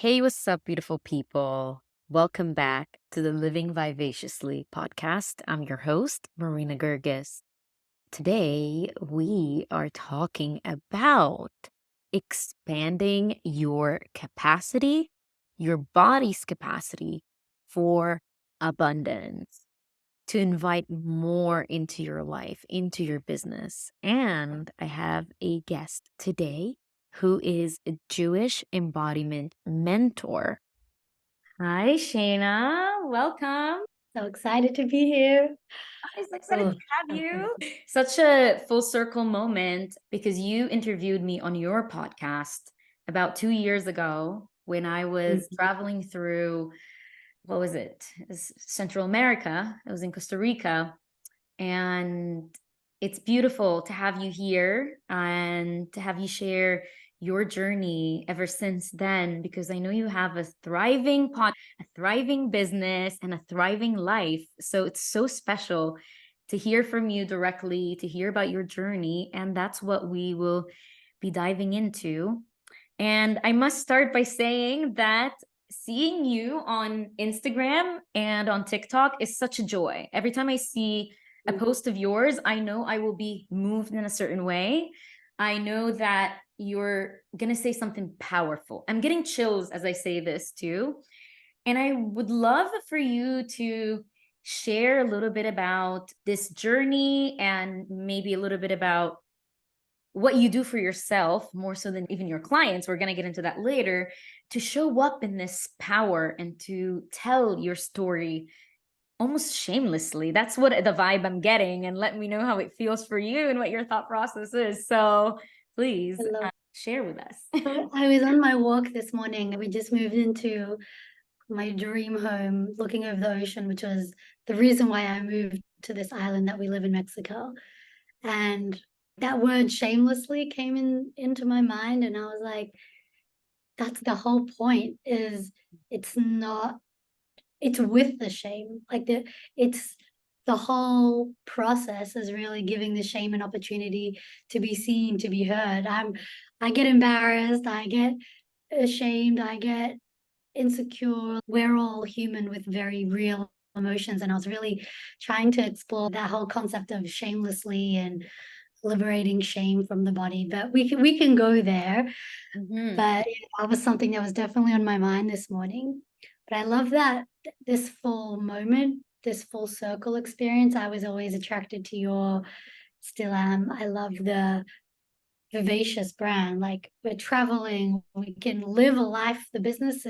Hey, what's up, beautiful people? Welcome back to the Living Vivaciously podcast. I'm your host, Marina. Today, we are talking about expanding your capacity, your body's capacity for abundance, to invite more into your life, into your business. And I have a guest today who is a Jewish embodiment mentor. Hi, Sheina. Welcome. So excited to be here. I'm so excited to have you. Such a full circle moment because you interviewed me on your podcast about 2 years ago when I was traveling through, what was it? Central America. I was in Costa Rica. And it's beautiful to have you here and to have you share your journey ever since then, because I know you have a a thriving business, and a thriving life. So it's so special to hear from you directly, to hear about your journey. And that's what we will be diving into. And I must start by saying that seeing you on Instagram and on TikTok is such a joy. Every time I see a post of yours, I know I will be moved in a certain way. I know that you're going to say something powerful. I'm getting chills as I say this too. And I would love for you to share a little bit about this journey and maybe a little bit about what you do for yourself more so than even your clients. We're going to get into that later, to show up in this power and to tell your story almost shamelessly. That's what the vibe I'm getting, and let me know how it feels for you and what your thought process is. So please share with us. I was on my walk this morning. We just moved into my dream home looking over the ocean, which was the reason why I moved to this island that we live in Mexico. And that word shamelessly came into my mind, and I was like, that's the whole point. Is it's not it's with the shame. It's the whole process is really giving the shame an opportunity to be seen, to be heard. I get embarrassed, I get ashamed, I get insecure. We're all human with very real emotions, and I was really trying to explore that whole concept of shamelessly and liberating shame from the body. But we can go there. But that was something that was definitely on my mind this morning. But I love that this full moment, this full circle experience. I was always attracted to your, still am. I love the vivacious brand. Like, we're traveling, we can live a life. The business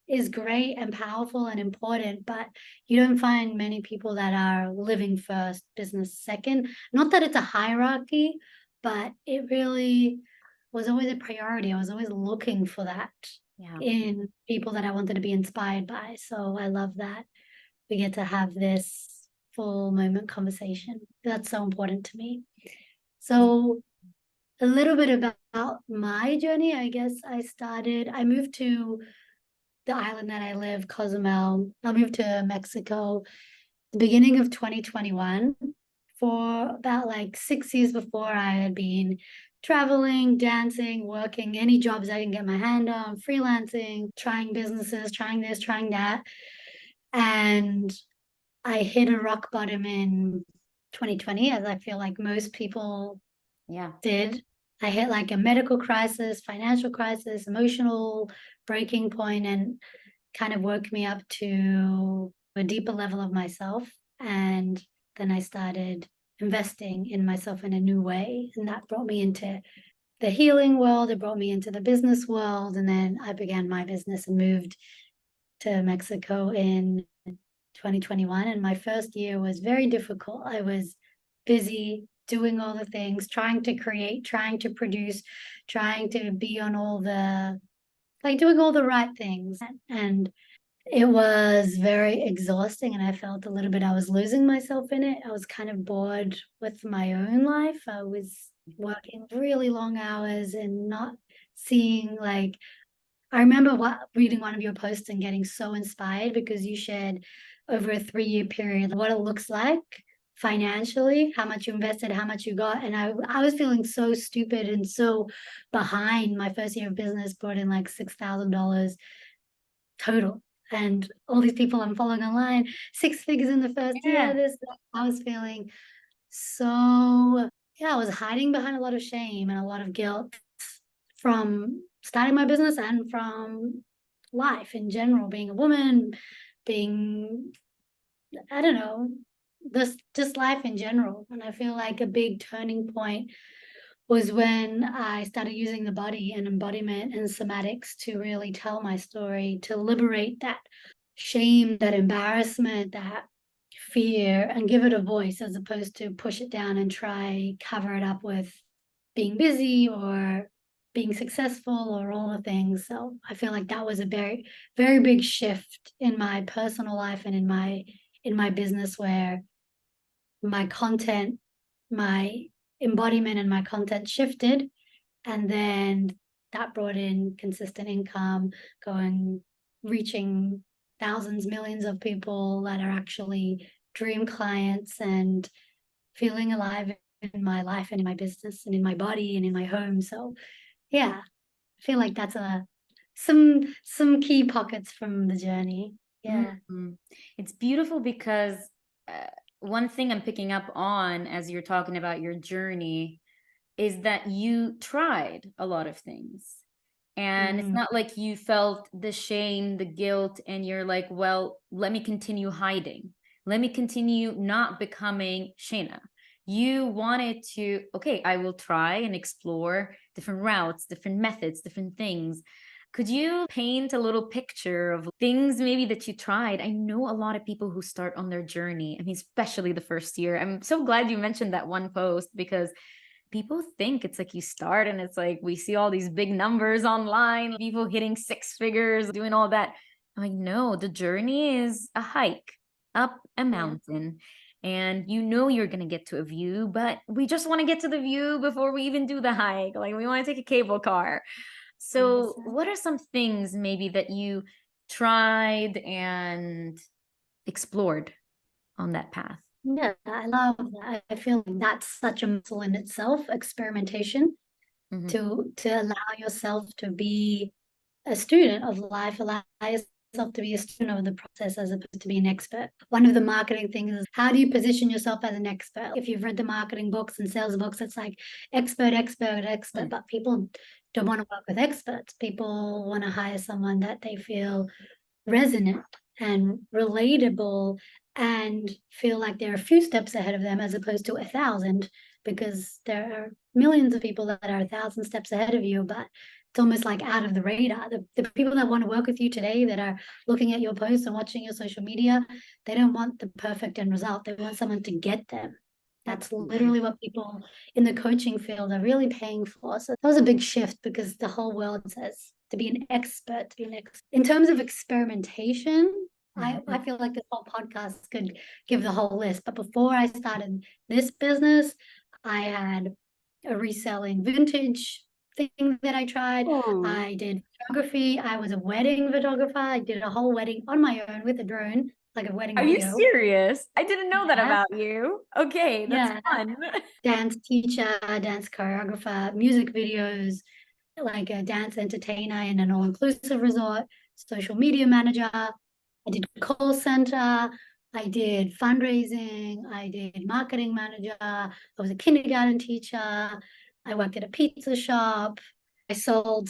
is great and powerful and important, but you don't find many people that are living first, business second. Not that it's a hierarchy, but it really was always a priority. I was always looking for that in people that I wanted to be inspired by. So I love that we get to have this full moment conversation. That's so important to me. So a little bit about my journey. I guess I moved to the island that I live, Cozumel. I moved to Mexico the beginning of 2021. For about like 6 years before, I had been traveling, dancing, working any jobs I can get my hand on, freelancing, trying businesses, trying this, trying that. And I hit a rock bottom in 2020, as I feel like most people did. I hit like a medical crisis, financial crisis, emotional breaking point, and kind of woke me up to a deeper level of myself. And then I started investing in myself in a new way. And that brought me into the healing world. It brought me into the business world. And then I began my business and moved to Mexico in 2021. And my first year was very difficult. I was busy doing all the things, trying to create, trying to produce, trying to be on all the, like, doing all the right things. And it was very exhausting, and I felt a little bit I was losing myself in it. I was kind of bored with my own life. I was working really long hours and not seeing, like, I remember reading one of your posts and getting so inspired because you shared over a 3-year period what it looks like financially, how much you invested, how much you got. And I was feeling so stupid and so behind. My first year of business brought in like $6,000 total. And all these people I'm following online, six figures in the first year, Yeah. this, that. I was feeling so, yeah, I was hiding behind a lot of shame and a lot of guilt from starting my business and from life in general, being a woman, being, I don't know, this just life in general. And I feel like a big turning point was when I started using the body and embodiment and somatics to really tell my story, to liberate that shame, that embarrassment, that fear, and give it a voice as opposed to push it down and try cover it up with being busy or being successful or all the things. So I feel like that was a very, very big shift in my personal life and in my business where my content, my embodiment and my content shifted. And then that brought in consistent income, going, reaching thousands, millions of people that are actually dream clients and feeling alive in my life and in my business and in my body and in my home. So yeah, I feel like that's a some key pockets from the journey. Yeah. Mhm. It's beautiful because uh, one thing I'm picking up on as you're talking about your journey is that you tried a lot of things. And it's Mm, not like you felt the shame, the guilt, and you're like, well, let me continue hiding. Let me continue not becoming Sheina. You wanted to, okay, I will try and explore different routes, different methods, different things. Could you paint a little picture of things maybe that you tried? I know a lot of people who start on their journey. I mean, especially the first year. I'm so glad you mentioned that one post because people think it's like you start and it's like we see all these big numbers online, people hitting six figures, doing all that. I'm like, no, the journey is a hike up a yeah, mountain. And you know you're going to get to a view, but we just want to get to the view before we even do the hike. Like we want to take a cable car. So, 100%. what are some things maybe that you tried and explored on that path? Yeah, I love that. I feel like that's such a muscle in itself, experimentation, Hmm. to allow yourself to be a student of life, allow yourself to be a student of the process as opposed to be an expert. One of the marketing things is how do you position yourself as an expert? If you've read the marketing books and sales books, it's like expert, expert, expert, but people don't want to work with experts. People want to hire someone that they feel resonant and relatable and feel like they're a few steps ahead of them as opposed to 1,000, because there are millions of people that are 1,000 steps ahead of you, but it's almost like out of the radar. The people that want to work with you today that are looking at your posts and watching your social media, they don't want the perfect end result. They want someone to get them. That's Absolutely. literally what people in the coaching field are really paying for. So that was a big shift because the whole world says to be an expert, to be an expert. In terms of experimentation, I Mhm. feel like this whole podcast could give the whole list. But before I started this business, I had a reselling vintage thing that I tried. Oh, I did photography. I was a wedding photographer. I did a whole wedding on my own with a drone, like a wedding are you video. serious? I didn't know that Yeah. about you. Okay, that's Yeah. fun. Dance teacher, dance choreographer, music videos, like a dance entertainer in an all-inclusive resort, social media manager. I did call center. I did fundraising. I did marketing manager. I was a kindergarten teacher. I worked at a pizza shop. I sold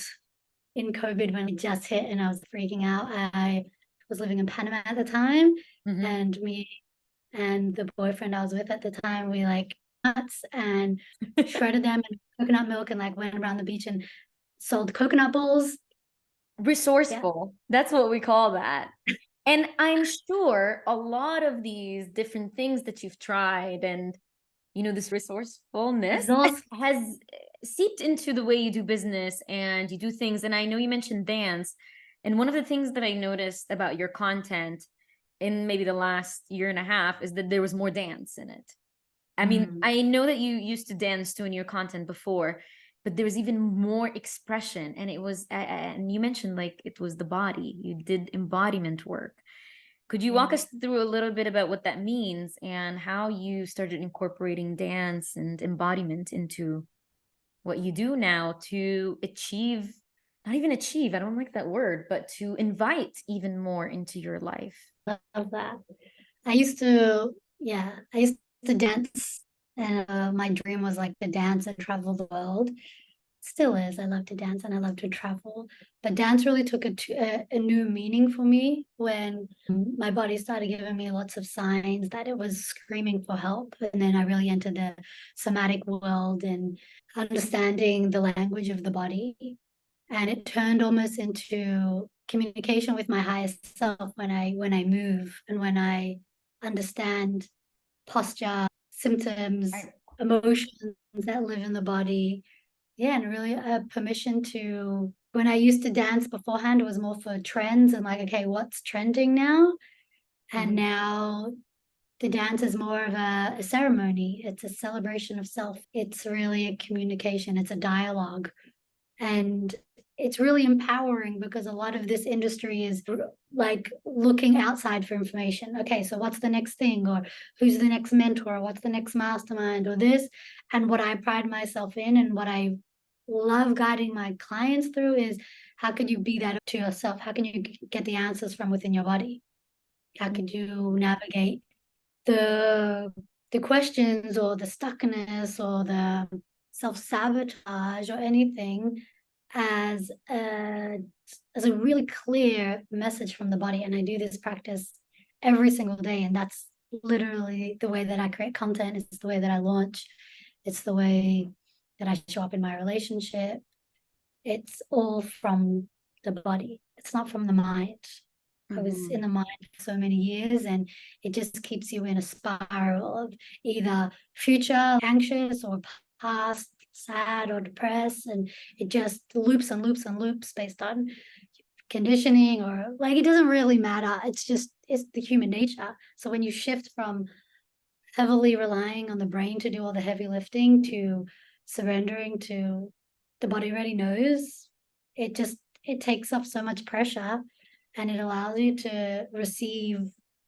in COVID when it just hit and I was freaking out. I was living in Panama at the time, Mhm. and me and the boyfriend I was with at the time, we like nuts and shredded them in coconut milk and like went around the beach and sold coconut balls. Yeah. Resourceful. That's what we call that. And I'm sure a lot of these different things that you've tried and, this resourcefulness Exhaust. has seeped into the way you do business and you do things. And I know you mentioned dance. And one of the things that I noticed about your content in maybe the last year and a half is that there was more dance in it. I mean, Mm, I know that you used to dance too in your content before, but there was even more expression. And it was, and you mentioned like it was the body, you did embodiment work. Could you Yeah. walk us through a little bit about what that means and how you started incorporating dance and embodiment into what you do now to achieve, not even achieve, I don't like that word, but to invite even more into your life? Love that. I used to dance, and my dream was like to dance and travel the world. Still is. I love to dance and I love to travel. But dance really took a new meaning for me when my body started giving me lots of signs that it was screaming for help. And then I really entered the somatic world and understanding the language of the body. And it turned almost into communication with my higher self when I move and when I understand posture, symptoms, Right. emotions that live in the body. Yeah, and really a permission to, when I used to dance beforehand, it was more for trends and like, okay, what's trending now? And Mhm. now the dance is more of a ceremony. It's a celebration of self. It's really a communication. It's a dialogue. And it's really empowering because a lot of this industry is like looking outside for information. Okay, so what's the next thing? Or who's the next mentor? What's the next mastermind or this? And what I pride myself in and what I love guiding my clients through is how can you be that to yourself? How can you get the answers from within your body? How could you navigate the the questions or the stuckness or the self-sabotage or anything as a really clear message from the body. And I do this practice every single day, and that's literally the way that I create content. It's the way that I launch. It's the way that I show up in my relationship. It's all from the body. It's not from the mind. I was in Mhm. the mind for so many years, and it just keeps you in a spiral of either future anxious or past sad or depressed, and it just loops and loops and loops based on conditioning or like it doesn't really matter. It's the human nature. So when you shift from heavily relying on the brain to do all the heavy lifting to surrendering to the body already knows, it takes off so much pressure and it allows you to receive,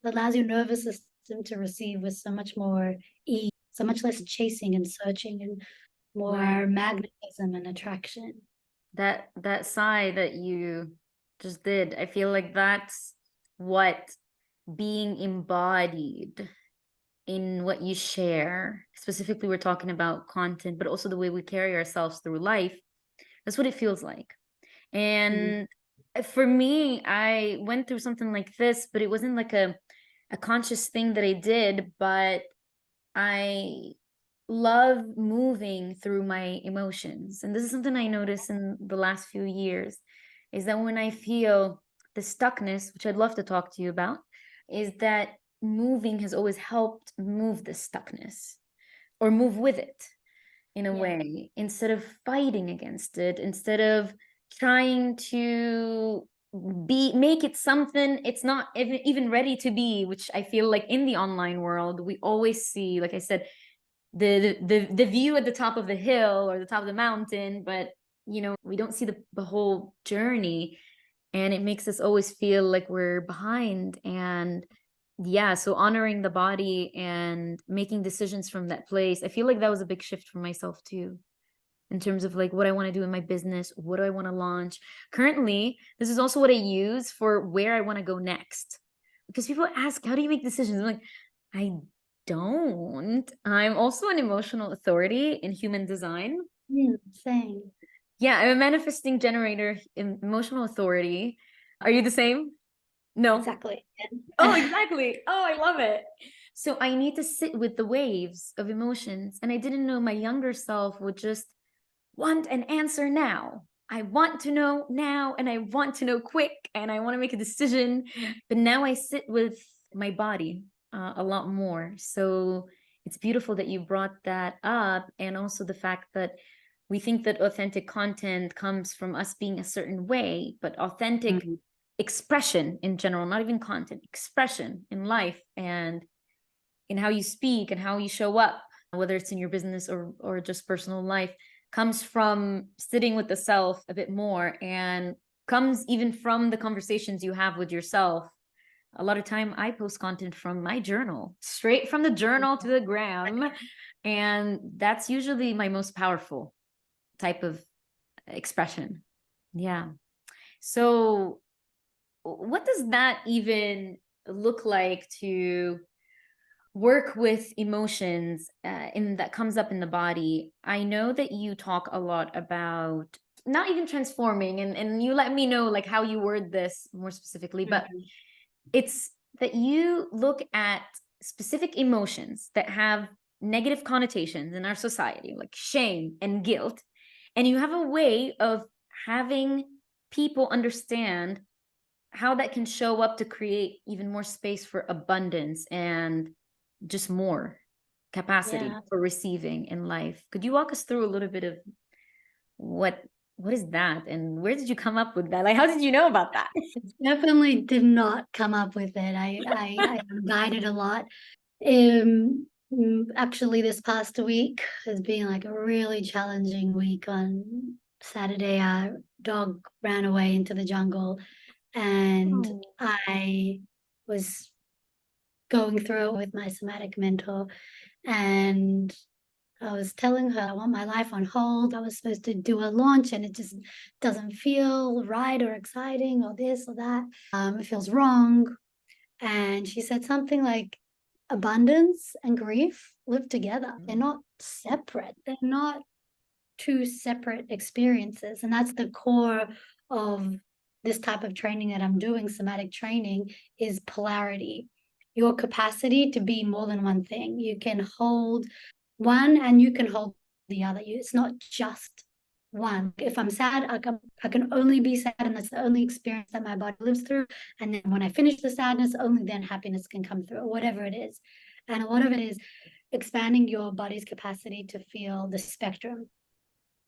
it allows your nervous system to receive with so much more ease, so much less chasing and searching and Right. more magnetism and attraction. That sigh that you just did, I feel like that's what being embodied in what you share, specifically we're talking about content, but also the way we carry ourselves through life. That's what it feels like. Mhm. And for me, I went through something like this, but it wasn't like a conscious thing that I did, but I love moving through my emotions. And this is something I noticed in the last few years, is that when I feel the stuckness, which I'd love to talk to you about, is that moving has always helped move the stuckness or move with it in a Yeah. way, instead of fighting against it, instead of trying to make it something it's not even ready to be, which I feel like in the online world we always see, like I said, the view at the top of the hill or the top of the mountain, but we don't see the whole journey, and it makes us always feel like we're behind. And yeah, so honoring the body and making decisions from that place, I feel like that was a big shift for myself too, in terms of like what I want to do in my business, what do I want to launch. Currently, this is also what I use for where I want to go next. Because people ask, how do you make decisions? I'm like, I don't. I'm also an emotional authority in human design. Same. Yeah, I'm a manifesting generator in emotional authority. Are you the same? No. Exactly. Oh, exactly. Oh, I love it. So I need to sit with the waves of emotions. And I didn't know my younger self would just want an answer now. I want to know now, and I want to know quick, and I want to make a decision. But now I sit with my body a lot more. So it's beautiful that you brought that up. And also the fact that we think that authentic content comes from us being a certain way, but authentic expression in general, not even content, expression in life and in how you speak and how you show up, whether it's in your business or just personal life, comes from sitting with the self a bit more, and comes even from the conversations you have with yourself a lot of time I post content from my journal, straight from the journal to the gram. And that's usually my most powerful type of expression. Yeah. So what does that even look like to work with emotions in that comes up in the body? I know that you talk a lot about not even transforming, and you let me know like how you word this more specifically, but it's that you look at specific emotions that have negative connotations in our society, like shame and guilt, and you have a way of having people understand how that can show up to create even more space for abundance and just more capacity Yeah. for receiving in life. Could you walk us through a little bit of what what is that, and where did you come up with that? Like, how did you know about that? Definitely did not come up with it. I am guided a lot. Actually, this past week has been like a really challenging week. On Saturday, our dog ran away into the jungle, and Oh. I was going through it with my somatic mentor, and I was telling her I want my life on hold. I was supposed to do a launch and it just doesn't feel right or exciting or this or that. It feels wrong. And she said something like, abundance and grief live together. They're not separate. They're not two separate experiences. And that's the core of this type of training that I'm doing, somatic training, is polarity. Your capacity to be more than one thing. You can hold one and you can hold the other. It's not just one. If I'm sad, I can only be sad, and that's the only experience that my body lives through. And then when I finish the sadness, only then happiness can come through, or whatever it is. And a lot of it is expanding your body's capacity to feel the spectrum.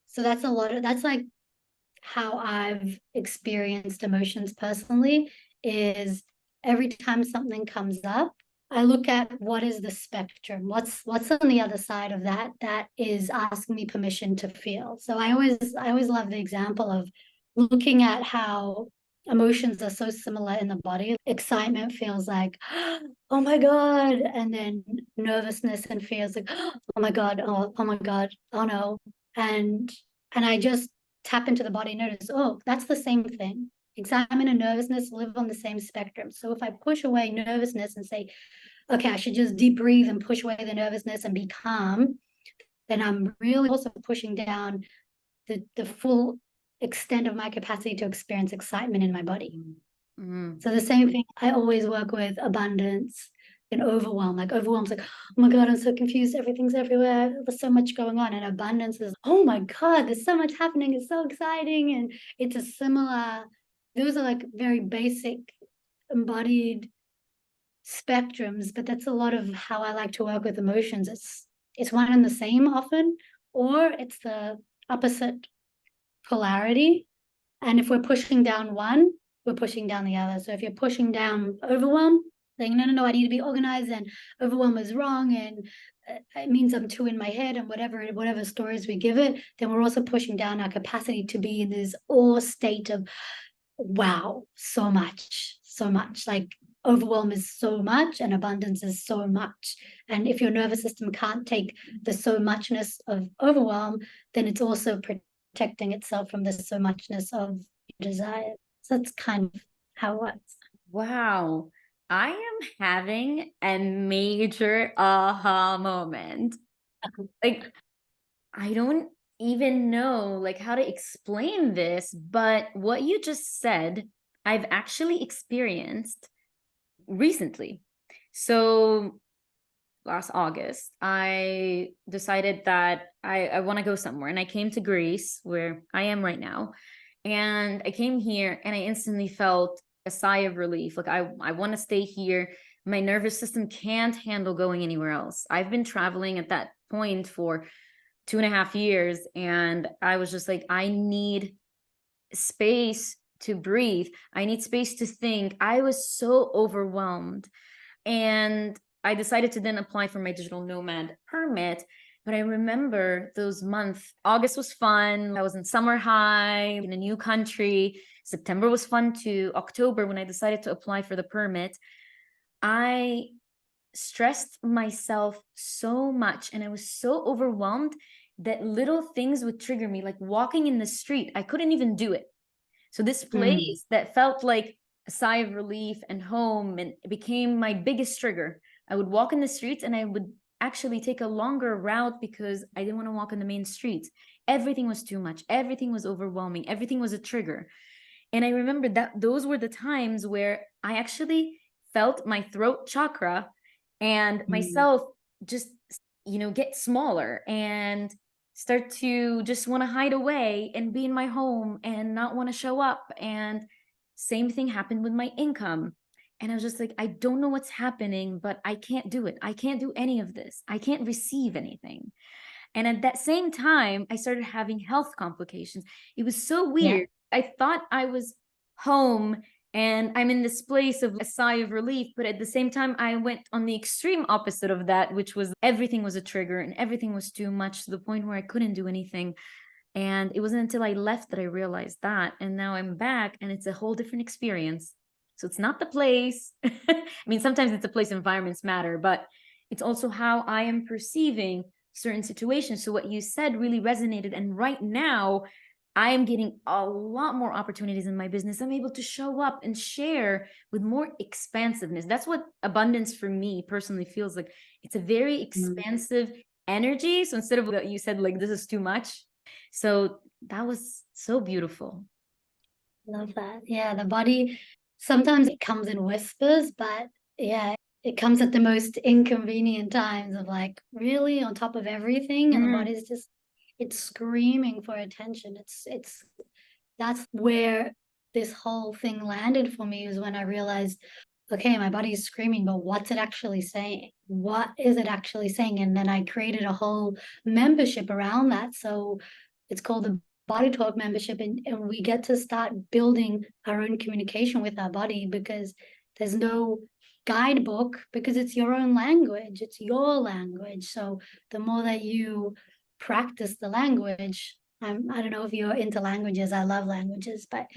So that's like how I've experienced emotions personally, is every time something comes up, I look at what is the spectrum, what's on the other side of that is asking me permission to feel. So I always love the example of looking at how emotions are so similar in the body. Excitement feels like, oh my God, and then nervousness and fear is like, oh my God, oh my God, oh no. And I just tap into the body and notice, oh, that's the same thing. Excitement and nervousness live on the same spectrum. So if I push away nervousness and say, okay, I should just deep breathe and push away the nervousness and be calm, then I'm really also pushing down the full extent of my capacity to experience excitement in my body. Mm. So the same thing, I always work with abundance and overwhelm. Like overwhelm's like, oh my God, I'm so confused. Everything's everywhere. There's so much going on. And abundance is, oh my God, there's so much happening. It's so exciting. And it's a similar, those are like very basic embodied spectrums, but that's a lot of how I like to work with emotions. It's one and the same often, or it's the opposite polarity. And if we're pushing down one, we're pushing down the other. So if you're pushing down overwhelm, saying, no, no, no, I need to be organized, and overwhelm is wrong, and it means I'm too in my head, and whatever stories we give it, then we're also pushing down our capacity to be in this awe state of, wow, so much, so much. Like overwhelm is so much and abundance is so much. And if your nervous system can't take the so muchness of overwhelm, then it's also protecting itself from the so muchness of desire. So that's kind of how it works. Wow. I am having a major aha moment. Like, I don't even know like how to explain this, but what you just said, I've actually experienced recently. So last August, I decided that I want to go somewhere. And I came to Greece, where I am right now. And I came here and I instantly felt a sigh of relief. Like, I want to stay here. My nervous system can't handle going anywhere else. I've been traveling at that point for 2.5 years. And I was just like, I need space to breathe. I need space to think. I was so overwhelmed. And I decided to then apply for my digital nomad permit. But I remember those months. August was fun. I was in summer high in a new country. September was fun too. October, when I decided to apply for the permit, I stressed myself so much and I was so overwhelmed that little things would trigger me, like walking in the street. I couldn't even do it. So this Mm. place that felt like a sigh of relief and home, and it became my biggest trigger. I would walk in the streets and I would actually take a longer route because I didn't want to walk in the main streets. Everything was too much. Everything was overwhelming. Everything was a trigger. And I remember that those were the times where I actually felt my throat chakra and Mm. myself just, get smaller and start to just want to hide away and be in my home and not want to show up. And same thing happened with my income. And I was just like, I don't know what's happening, but I can't do it. I can't do any of this. I can't receive anything. And at that same time, I started having health complications. It was so Yeah. weird. I thought I was home and I'm in this place of a sigh of relief. But at the same time, I went on the extreme opposite of that, which was everything was a trigger and everything was too much to the point where I couldn't do anything. And it wasn't until I left that I realized that. And now I'm back and it's a whole different experience. So it's not the place. I mean, sometimes it's a place, environments matter, but it's also how I am perceiving certain situations. So what you said really resonated. And right now, I am getting a lot more opportunities in my business. I'm able to show up and share with more expansiveness. That's what abundance for me personally feels like. It's a very Mm. expansive energy. So instead of what you said, like, this is too much. So that was so beautiful. Love that. Yeah, the body, sometimes it comes in whispers, but yeah, it comes at the most inconvenient times of like really on top of everything, and the Mm, body's just it's screaming for attention. It's that's where this whole thing landed for me, is when I realized, okay, my body is screaming, but what's it actually saying? What is it actually saying? And then I created a whole membership around that. So it's called the Body Talk membership. And we get to start building our own communication with our body, because there's no guidebook, because it's your own language, it's your language. So the more that you practice the language, I don't know if you're into languages, I love languages, but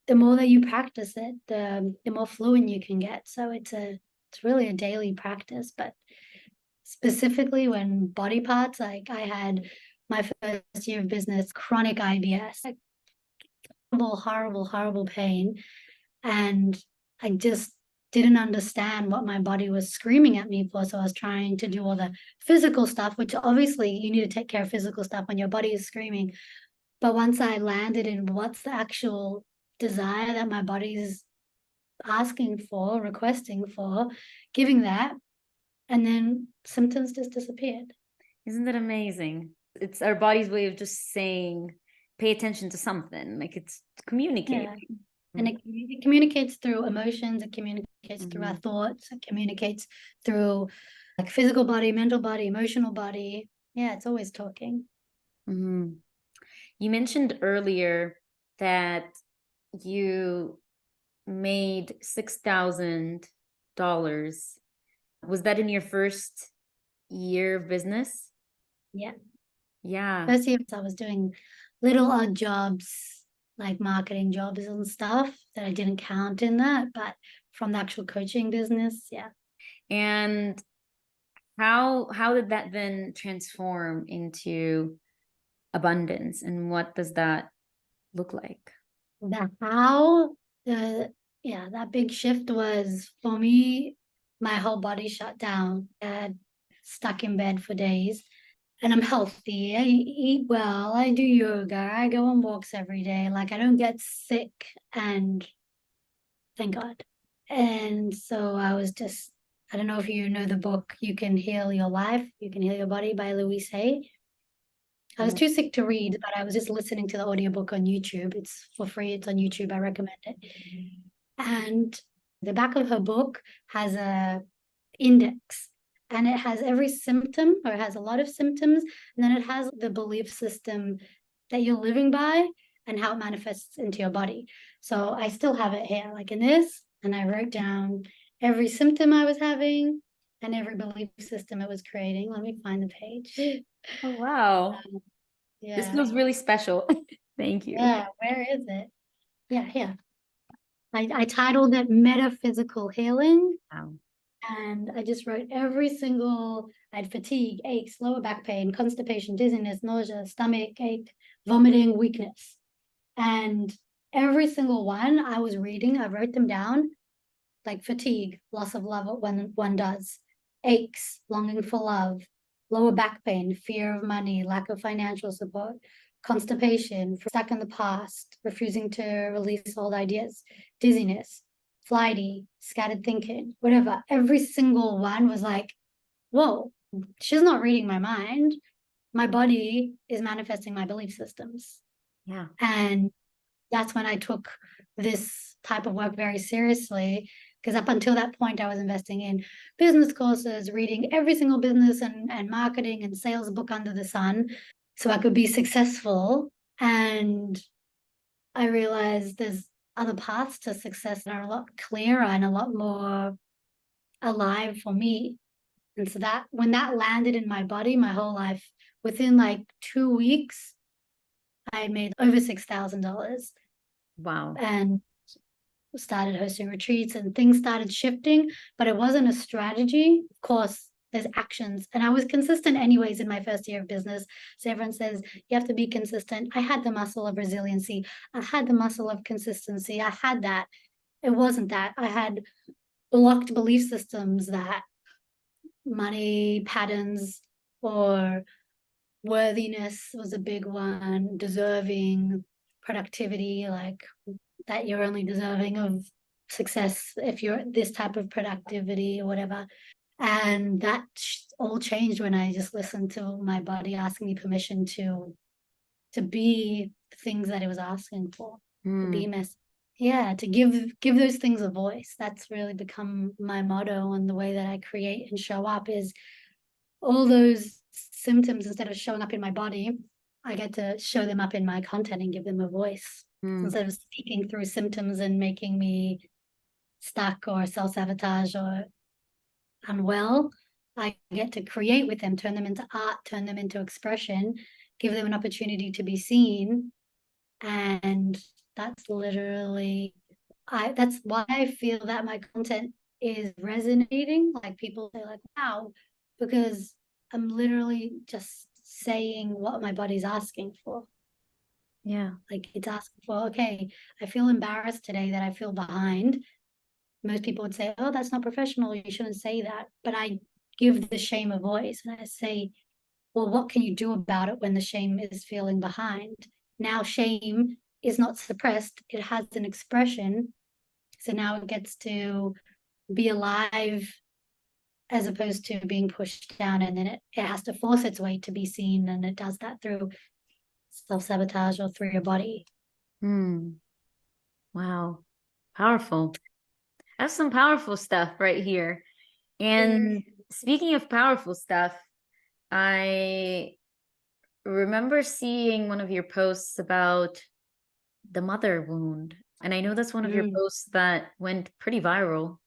the more that you practice it, the more fluent you can get. So it's really a daily practice. But specifically when body parts, like I had my first year of business, chronic IBS, like horrible, horrible, horrible pain. And I just didn't understand what my body was screaming at me for. So I was trying to do all the physical stuff, which obviously you need to take care of physical stuff when your body is screaming. But once I landed in what's the actual desire that my body's asking for, requesting for, giving that, and then symptoms just disappeared. isn't that amazing? It's our body's way of just saying, pay attention to something, like it's Yeah. communicating. And it communicates through emotions, it communicates through our Mm-hmm. thoughts, it communicates through like physical body, mental body, emotional body. Yeah, it's always talking. Mm-hmm. You mentioned earlier that you made $6,000. Was that in your first year of business? Yeah. Yeah. First year, I was doing little odd jobs, like marketing jobs and stuff that I didn't count in that, but from the actual coaching business, yeah. And how did that then transform into abundance, and what does that look like? The how, the yeah, that big shift was for me, my whole body shut down. I had stuck in bed for days. And I'm healthy. I eat well. I do yoga. I go on walks every day. Like I don't get sick, and thank God. And so I was just, I don't know if you know the book, You Can Heal Your Life, You Can Heal Your Body by Louise Hay. I was No. too sick to read, but I was just listening to the audiobook on YouTube. It's for free, it's on YouTube. I recommend it. And the back of her book has a index, and it has every symptom, or it has a lot of symptoms, and then it has the belief system that you're living by and how it manifests into your body. So I still have it here, like in this, and I wrote down every symptom I was having, and every belief system it was creating. Let me find the page. Oh, wow. This Yeah. feels really special. Thank you. Yeah. Where is it? Yeah, here. I titled it Metaphysical Healing. Wow. And I just wrote I had fatigue, aches, lower back pain, constipation, dizziness, nausea, stomach ache, vomiting, weakness. And every single one I was reading, I wrote them down, like fatigue, loss of love when one does, aches, longing for love, lower back pain, fear of money, lack of financial support, constipation, stuck in the past, refusing to release old ideas, dizziness, flighty, scattered thinking, whatever. Every single one was like, whoa, she's not reading my mind. My body is manifesting my belief systems. Yeah. And that's when I took this type of work very seriously. Because up until that point, I was investing in business courses, reading every single business and marketing and sales book under the sun so I could be successful. And I realized there's other paths to success that are a lot clearer and a lot more alive for me. And so that when that landed in my body, my whole life, within like 2 weeks, I made over $6,000 Wow. and started hosting retreats and things started shifting, but it wasn't a strategy. Of course, there's actions. And I was consistent anyways in my first year of business. So everyone says you have to be consistent. I had the muscle of resiliency. I had the muscle of consistency. I had that. It wasn't that. I had blocked belief systems that money patterns or worthiness was a big one, deserving, productivity, like that you're only deserving of success if you're this type of productivity or whatever. And that all changed when I just listened to my body asking me permission to be the things that it was asking for, to be Mm. mess. Yeah, to give those things a voice. That's really become my motto, and the way that I create and show up is all those symptoms, instead of showing up in my body, I get to show them up in my content and give them a voice. Mm. Instead of speaking through symptoms and making me stuck or self-sabotage or unwell, I get to create with them, turn them into art, turn them into expression, give them an opportunity to be seen. And that's literally that's why I feel that my content is resonating. Like people say like, wow, because I'm literally just saying what my body's asking for. Yeah. Like it's asking for, okay, I feel embarrassed today that I feel behind. Most people would say, oh, that's not professional. You shouldn't say that. But I give the shame a voice and I say, well, what can you do about it when the shame is feeling behind? Now, shame is not suppressed, it has an expression. So now it gets to be alive as opposed to being pushed down, and then it has to force its way to be seen. And it does that through self sabotage or through your body. Mm. Wow. Powerful. That's some powerful stuff right here. And speaking of powerful stuff, I remember seeing one of your posts about the mother wound. And I know that's one of your Mm. posts that went pretty viral.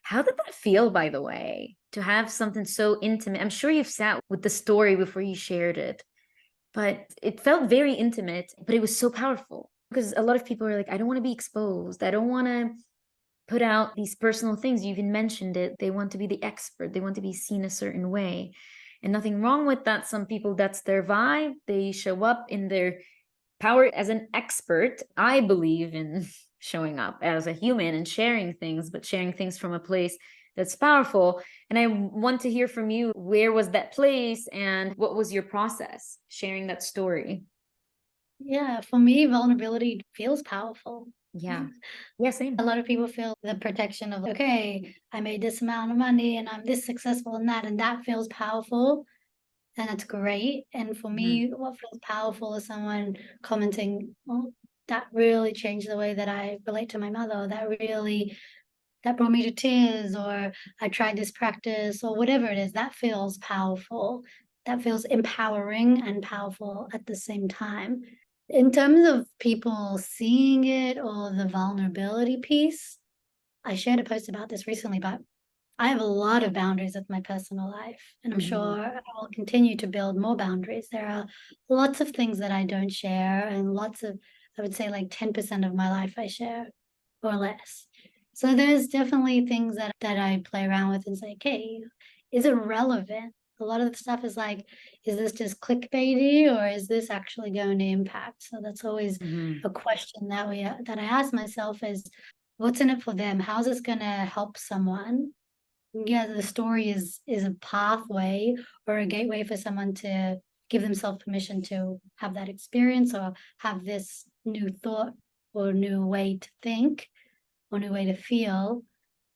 How did that feel, by the way, to have something so intimate? I'm sure you've sat with the story before you shared it, but it felt very intimate, but it was so powerful because a lot of people are like, I don't want to be exposed. I don't want to put out these personal things. You even mentioned it. They want to be the expert, they want to be seen a certain way. And nothing wrong with that. Some people, that's their vibe. They show up in their power as an expert. I believe in showing up as a human and sharing things, but sharing things from a place that's powerful. And I want to hear from you, where was that place and what was your process sharing that story? Yeah, for me, vulnerability feels powerful. Yeah. Yeah, A same. lot of people feel the protection of, okay, I made this amount of money and I'm this successful and that feels powerful. And that's great. And for Mhm. me, what feels powerful is someone commenting, well, that really changed the way that I relate to my mother. That brought me to tears, or I tried this practice, or whatever it is. That feels powerful. That feels empowering and powerful at the same time. In terms of people seeing it or the vulnerability piece, I shared a post about this recently, but I have a lot of boundaries with my personal life, and I'm Mhm. sure I will continue to build more boundaries. There are lots of things that I don't share, and lots of, I would say, like 10% of my life I share or less. So there's definitely things that I play around with and say, okay, is it relevant? A lot of the stuff is like, is this just clickbaity or is this actually going to impact? So that's always Mhm. a question that I ask myself is, what's in it for them? How's this going to help someone? Yeah, the story is a pathway or a gateway for someone to give themselves permission to have that experience or have this new thought or new way to think or new way to feel.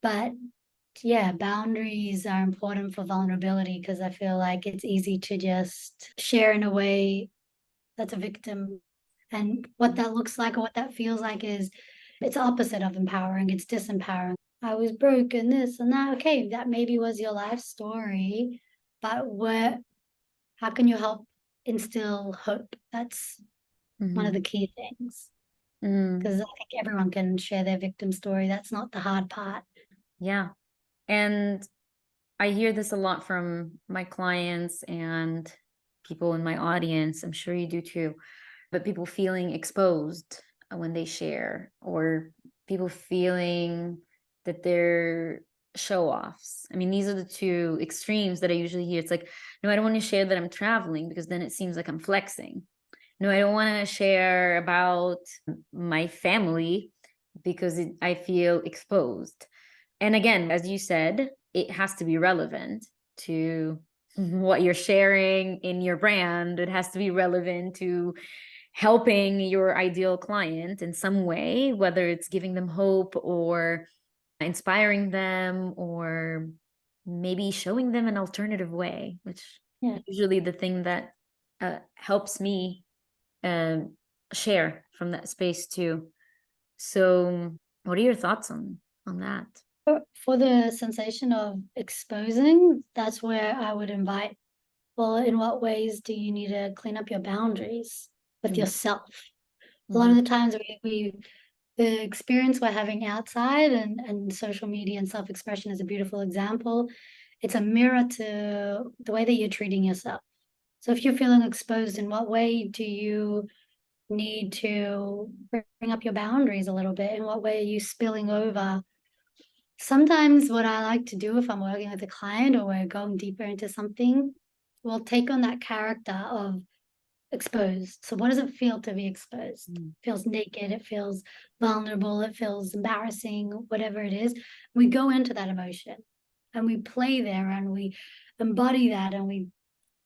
But yeah, boundaries are important for vulnerability because I feel like it's easy to just share in a way that's a victim. And what that looks like or what that feels like is it's opposite of empowering, it's disempowering. I was broken, this and that. Okay, that maybe was your life story, but how can you help instill hope? That's one of Mhm. the key things. Mm. Because I think everyone can share their victim story. That's not the hard part. Yeah. And I hear this a lot from my clients and people in my audience. I'm sure you do too. But people feeling exposed when they share, or people feeling that they're show offs. I mean, these are the two extremes that I usually hear. It's like, no, I don't want to share that I'm traveling because then it seems like I'm flexing. No, I don't want to share about my family because I feel exposed. And again, as you said, it has to be relevant to what you're sharing in your brand. It has to be relevant to helping your ideal client in some way, whether it's giving them hope or inspiring them or maybe showing them an alternative way, which Yeah. usually the thing that helps me um, share from that space too. So, what are your thoughts on that? For the sensation of exposing, that's where I would invite, well, in what ways do you need to clean up your boundaries with Mm. yourself? A lot Mhm. of the times the experience we're having outside and social media and self-expression is a beautiful example. It's a mirror to the way that you're treating yourself. So if you're feeling exposed, in what way do you need to bring up your boundaries a little bit? In what way are you spilling over? Sometimes what I like to do if I'm working with a client or we're going deeper into something, we'll take on that character of exposed. So what does it feel to be exposed? Mm. Feels naked, it feels vulnerable, it feels embarrassing, whatever it is. We go into that emotion and we play there and we embody that and we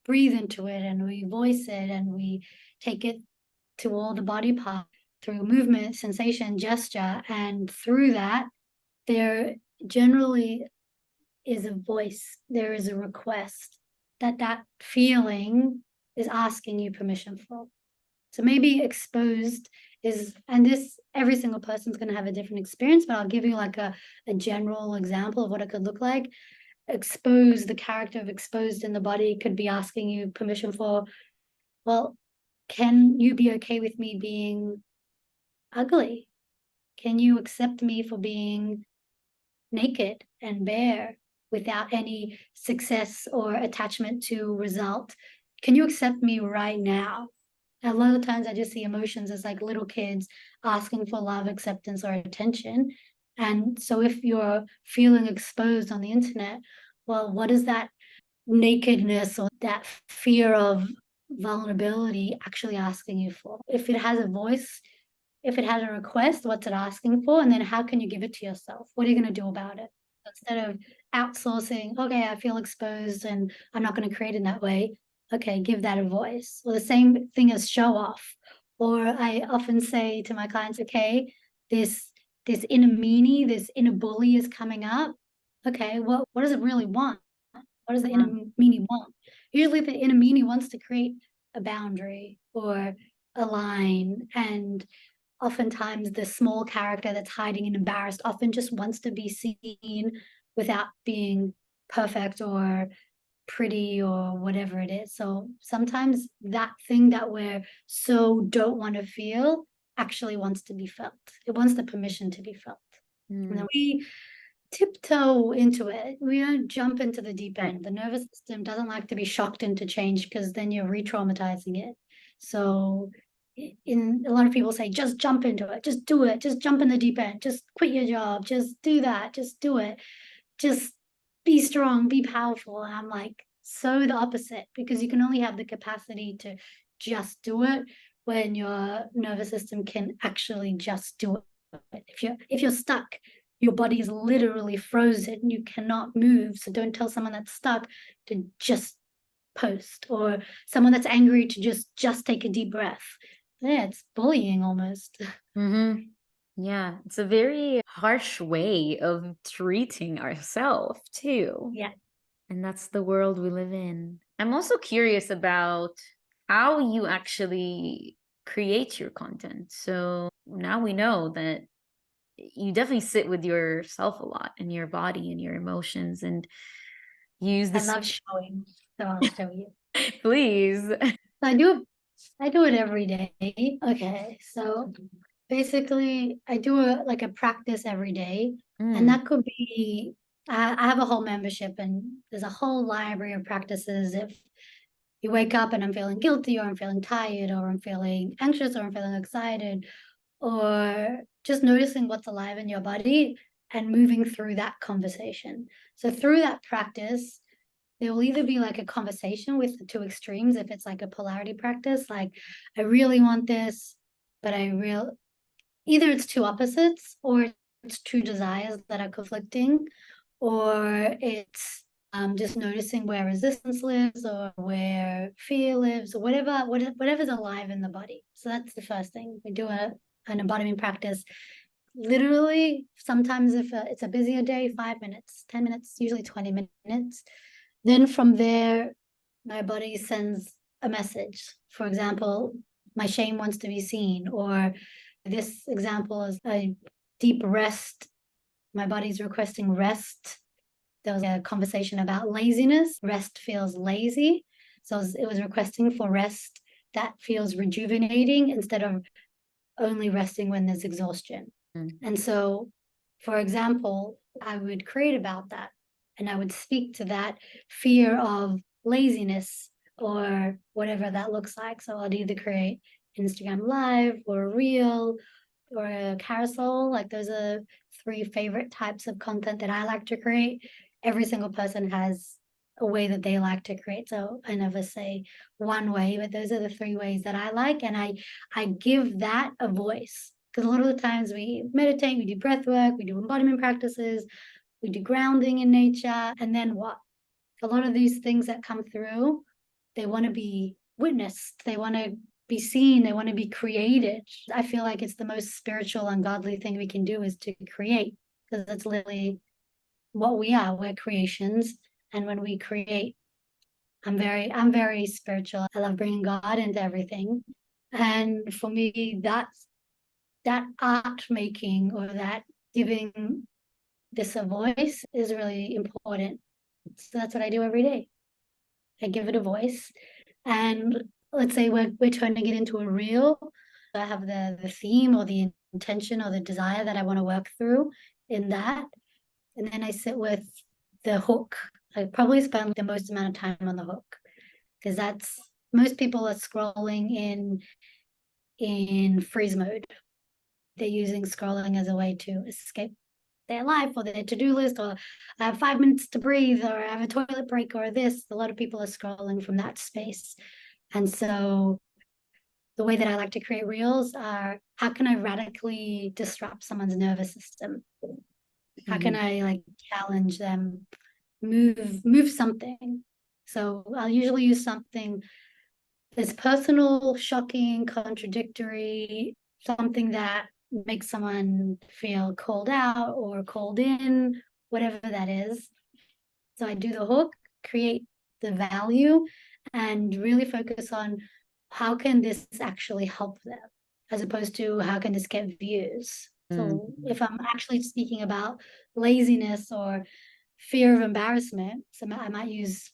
breathe into it and we voice it and we take it to all the body parts through movement, sensation, gesture. And through that, there generally is a voice, there is a request that feeling is asking you permission for. So maybe exposed is, and this every single person's going to have a different experience, but I'll give you like a general example of what it could look like. Expose, the character of exposed in the body could be asking you permission for, well, can you be okay with me being ugly? Can you accept me for being naked and bare without any success or attachment to result? Can you accept me right now? A lot of times I just see emotions as like little kids asking for love, acceptance, or attention. And so if you're feeling exposed on the internet, well, what is that nakedness or that fear of vulnerability actually asking you for? If it has a voice, if it has a request, what's it asking for? And then how can you give it to yourself? What are you going to do about it? Instead of outsourcing, okay, I feel exposed and I'm not going to create in that way. Okay, give that a voice. Well, the same thing as show off. Or I often say to my clients, okay, this this inner meanie, this inner bully is coming up. Okay, what does it really want? What does the inner Yeah. meanie want? Usually the inner meanie wants to create a boundary or a line, and oftentimes the small character that's hiding and embarrassed often just wants to be seen without being perfect or pretty or whatever it is. So sometimes that thing that we're so don't want to feel actually wants to be felt. It wants the permission to be felt. And then Mm. tiptoe into it. We don't jump into the deep end. The nervous system doesn't like to be shocked into change because then you're re-traumatizing it. So in a lot of people say, just jump into it, just do it, just jump in the deep end, just quit your job, just do that, just do it, just be strong, be powerful. And I'm like, so the opposite, because you can only have the capacity to just do it when your nervous system can actually just do it. If you're stuck, your body is literally frozen. You cannot move. So don't tell someone that's stuck to just post, or someone that's angry to just take a deep breath. Yeah, it's bullying almost. Mm-hmm. Yeah, it's a very harsh way of treating ourselves too. Yeah. And that's the world we live in. I'm also curious about how you actually create your content. So now we know that you definitely sit with yourself a lot and your body and your emotions and use I this. love showing, so I'll show you. Please. So I do it every day. Okay, so basically I do a practice every day, and Mm, that could be I have a whole membership, and there's a whole library of practices. If you wake up and I'm feeling guilty, or I'm feeling tired, or I'm feeling anxious, or I'm feeling excited, or just noticing what's alive in your body and moving through that conversation. So through that practice, there will either be like a conversation with the two extremes. If it's like a polarity practice, like I really want this, but either it's two opposites, or it's two desires that are conflicting, or it's just noticing where resistance lives, or where fear lives, or whatever's alive in the body. So that's the first thing. We do an embodiment practice. Literally, sometimes if it's a busier day, 5 minutes, 10 minutes, usually 20 minutes. Then from there, my body sends a message. For example, my shame wants to be seen, or this example is a deep rest. My body's requesting rest. There was a conversation about laziness. Rest feels lazy. So it was requesting for rest that feels rejuvenating instead of only resting when there's exhaustion. mm, And so, for example, I would create about that, and I would speak to that fear of laziness or whatever that looks like. So I'd either create Instagram Live or a reel or a carousel. Like those are three favorite types of content that I like to create. Every single person has a way that they like to create. So I never say one way, but those are the three ways that I like. And I give that a voice. Because a lot of the times we meditate, we do breath work, we do embodiment practices, we do grounding in nature, and then what? A lot of these things that come through, they want to be witnessed, they want to be seen, they want to be created. I feel like it's the most spiritual and godly thing we can do is to create, because that's literally what we are. We're creations, and when we create, I'm very spiritual. I love bringing God into everything, and for me, that art making, or that giving this a voice is really important. So that's what I do every day. I give it a voice. And let's say we're turning it into a reel. I have the theme or the intention or the desire that I want to work through in that. And then I sit with the hook. I probably spend the most amount of time on the hook, because that's most people are scrolling in freeze mode. They're using scrolling as a way to escape their life or their to-do list, or I have 5 minutes to breathe, or I have a toilet break, or this. A lot of people are scrolling from that space. And so the way that I like to create reels are, how can I radically disrupt someone's nervous system? How can mhm, I like challenge them, move something? So I'll usually use something that's personal, shocking, contradictory, something that makes someone feel called out or called in, whatever that is. So I do the hook, create the value, and really focus on how can this actually help them, as opposed to how can this get views. mm, So if I'm actually speaking about laziness or fear of embarrassment, so I might use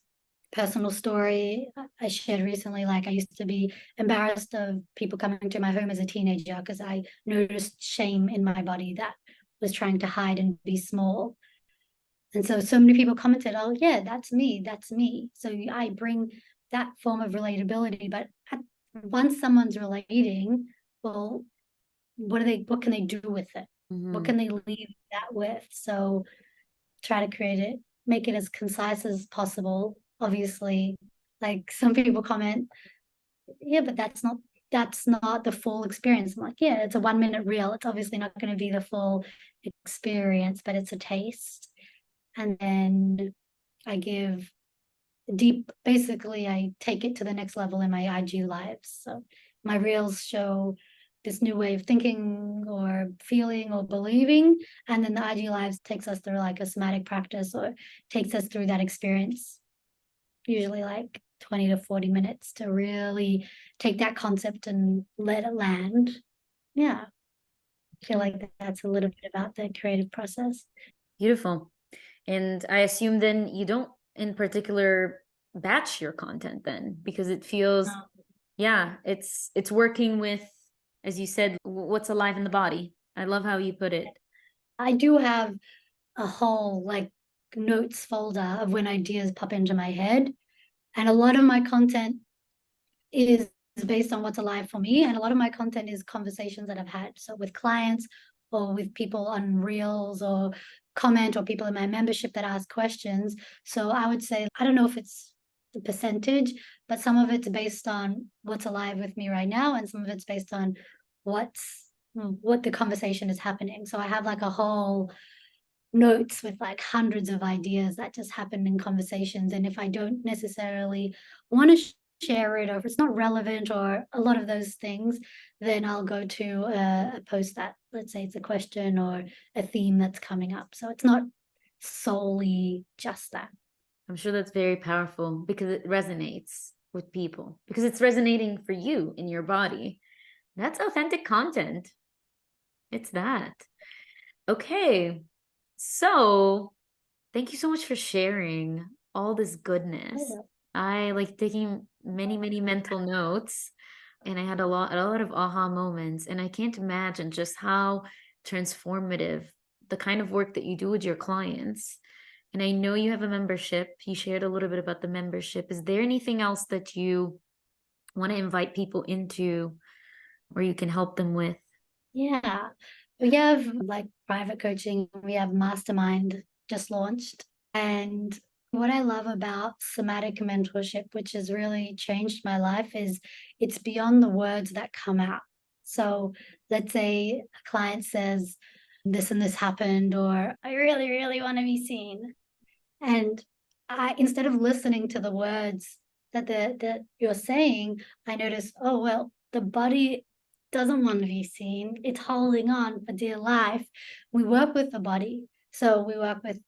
personal story I shared recently. Like I used to be embarrassed of people coming to my home as a teenager, because I noticed shame in my body that was trying to hide and be small. And so many people commented, oh, yeah, that's me, that's me. So I bring that form of relatability. But once someone's relating, well, what can they do with it? What Mm-hmm. can they leave that with? So try to create it, make it as concise as possible. Obviously, like some people comment, yeah, but that's not the full experience. I'm like, yeah, it's a 1 minute reel. It's obviously not going to be the full experience, but it's a taste. And then I give basically I take it to the next level in my IG lives. So my reels show this new way of thinking or feeling or believing. And then the IG lives takes us through like a somatic practice or takes us through that experience, usually like 20 to 40 minutes to really take that concept and let it land. Yeah. I feel like that's a little bit about the creative process. Beautiful. And I assume then you don't in particular batch your content then because it feels, yeah, it's working with, as you said, what's alive in the body. I love how you put it. I do have a whole like notes folder of when ideas pop into my head. And a lot of my content is based on what's alive for me. And a lot of my content is conversations that I've had. So with clients or with people on Reels or comment or people in my membership that ask questions. So I would say, I don't know if it's the percentage, but some of it's based on what's alive with me right now. And some of it's based on what the conversation is happening. So I have like a whole notes with like hundreds of ideas that just happen in conversations. And if I don't necessarily want to share it, or if it's not relevant, or a lot of those things, then I'll go to a post that, let's say it's a question or a theme that's coming up. So it's not solely just that. I'm sure that's very powerful because it resonates with people because it's resonating for you in your body. That's authentic content. It's that. Okay. So, thank you so much for sharing all this goodness. I like taking many, many mental notes and I had a lot of aha moments and I can't imagine just how transformative the kind of work that you do with your clients. And I know you have a membership. You shared a little bit about the membership. Is there anything else that you want to invite people into or you can help them with? Yeah. We have like private coaching, we have mastermind just launched. And what I love about somatic mentorship, which has really changed my life, is it's beyond the words that come out. So let's say a client says, this and this happened, or I really, really want to be seen. And I, instead of listening to the words that you're saying, I notice, oh well, the body doesn't want to be seen. It's holding on for dear life. We work with the body. So we work with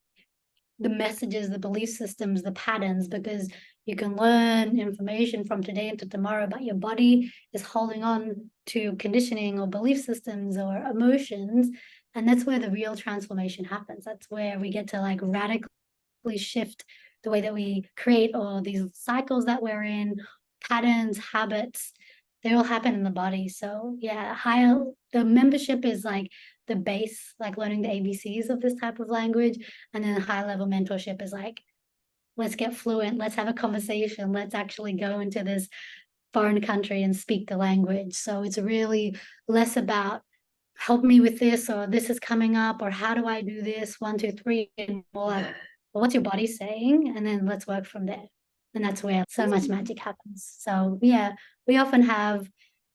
the messages, the belief systems, the patterns, because you can learn information from today into tomorrow, but your body is holding on to conditioning or belief systems or emotions. And that's where the real transformation happens. That's where we get to like radically shift the way that we create all these cycles that we're in, patterns, habits, they all happen in the body. So yeah, higher the membership is like the base, like learning the ABCs of this type of language. And then high level mentorship is like, let's get fluent, let's have a conversation, let's actually go into this foreign country and speak the language. So it's really less about help me with this or this is coming up or how do I do this? One, two, three, and more like, well, what's your body saying? And then let's work from there. And that's where so much magic happens. So yeah, we often have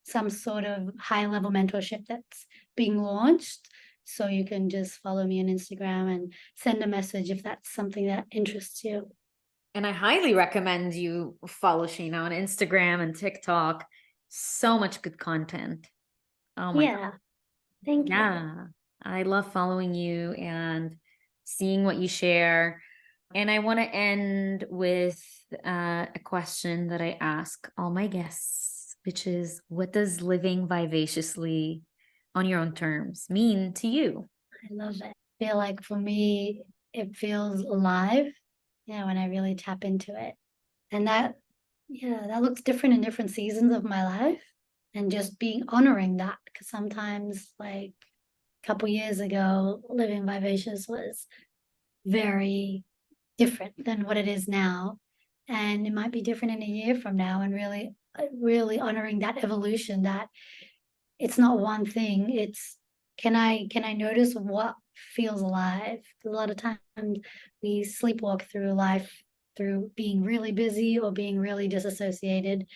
some sort of high level mentorship that's being launched. So you can just follow me on Instagram and send a message if that's something that interests you. And I highly recommend you follow Sheina on Instagram and TikTok. So much good content. Oh my God. Yeah, thank you. Yeah. I love following you and seeing what you share. And I want to end with a question that I ask all my guests, which is what does living vivaciously on your own terms mean to you? I love it. I feel like for me, it feels alive, when I really tap into it. And that looks different in different seasons of my life. And just being honoring that, because sometimes, like a couple years ago, living vivacious was very different than what it is now. And it might be different in a year from now, and really, really honoring that evolution, that it's not one thing. It's, can I notice what feels alive? 'Cause a lot of times we sleepwalk through life through being really busy or being really disassociated.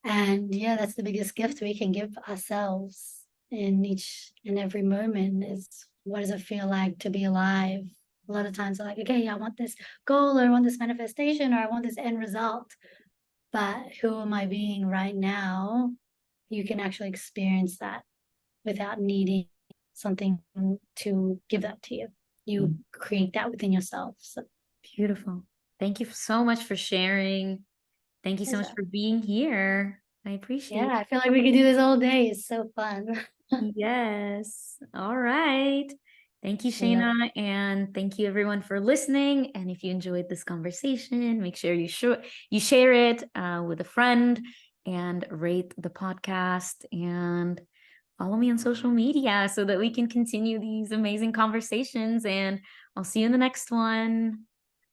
And yeah, that's the biggest gift we can give ourselves in each and every moment is, what does it feel like to be alive? A lot of times, like, okay, I want this goal, or I want this manifestation, or I want this end result. But who am I being right now? You can actually experience that without needing something to give that to you. You create that within yourself. So, Beautiful. Thank you so much for sharing. Thank you so much for being here. I appreciate yeah, I feel like we could do this all day. It's so fun. it. Yes. All right. Thank you, I love it. Sheina. And thank you everyone for listening. And if you enjoyed this conversation, make sure you share it with a friend and rate the podcast and follow me on social media so that we can continue these amazing conversations. And I'll see you in the next one.